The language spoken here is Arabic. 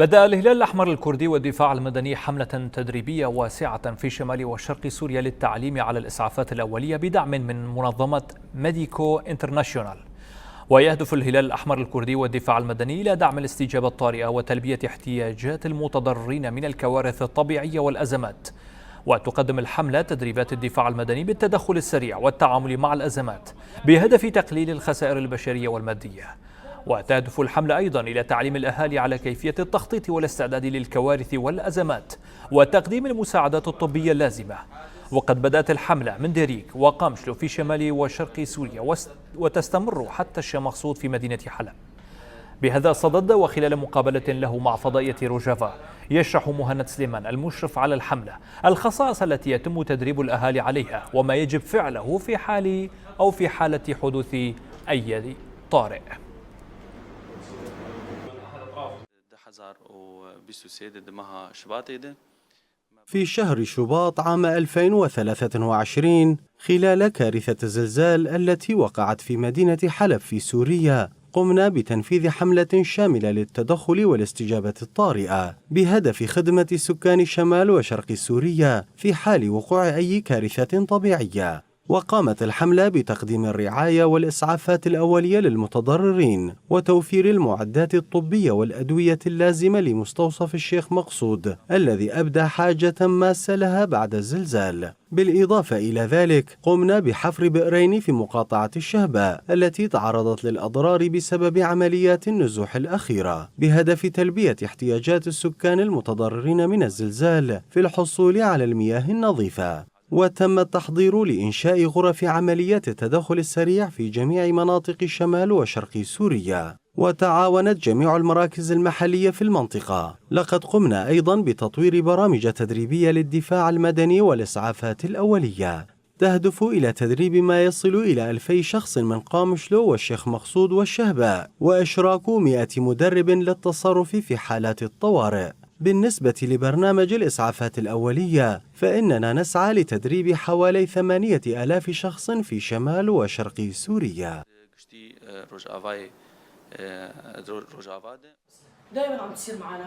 بدأ الهلال الأحمر الكردي والدفاع المدني حملة تدريبية واسعة في شمال وشرق سوريا للتعليم على الإسعافات الأولية بدعم من منظمة ميديكو انترناشيونال. ويهدف الهلال الأحمر الكردي والدفاع المدني إلى دعم الاستجابة الطارئة وتلبية احتياجات المتضررين من الكوارث الطبيعية والأزمات. وتقدم الحملة تدريبات الدفاع المدني بالتدخل السريع والتعامل مع الأزمات بهدف تقليل الخسائر البشرية والمادية. وتهدف الحملة أيضا إلى تعليم الأهالي على كيفية التخطيط والاستعداد للكوارث والأزمات وتقديم المساعدات الطبية اللازمة. وقد بدأت الحملة من ديريك وقامشلو في شمال وشرق سوريا وتستمر حتى الشمخصوط في مدينة حلب. بهذا الصدد وخلال مقابلة له مع فضائية روجافا يشرح مهند سليمان المشرف على الحملة الخصائص التي يتم تدريب الأهالي عليها وما يجب فعله في حالة حدوث أي طارئ. في شهر شباط عام 2023 خلال كارثة الزلزال التي وقعت في مدينة حلب في سوريا قمنا بتنفيذ حملة شاملة للتدخل والاستجابة الطارئة بهدف خدمة سكان شمال وشرق سوريا في حال وقوع أي كارثة طبيعية. وقامت الحملة بتقديم الرعاية والإسعافات الأولية للمتضررين وتوفير المعدات الطبية والأدوية اللازمة لمستوصف الشيخ مقصود الذي أبدى حاجة ماسة لها بعد الزلزال. بالإضافة إلى ذلك قمنا بحفر بئرين في مقاطعة الشهباء التي تعرضت للأضرار بسبب عمليات النزوح الأخيرة بهدف تلبية احتياجات السكان المتضررين من الزلزال في الحصول على المياه النظيفة. وتم التحضير لإنشاء غرف عمليات التدخل السريع في جميع مناطق شمال وشرق سوريا. وتعاونت جميع المراكز المحلية في المنطقة. لقد قمنا أيضا بتطوير برامج تدريبية للدفاع المدني والإسعافات الأولية تهدف إلى تدريب ما يصل إلى 2000 شخص من قامشلو والشيخ مقصود والشهباء وإشراك 100 مدرب للتصرف في حالات الطوارئ. بالنسبة لبرنامج الإسعافات الأولية فإننا نسعى لتدريب حوالي 8000 شخص في شمال وشرق سوريا. دائما عم تصير معنا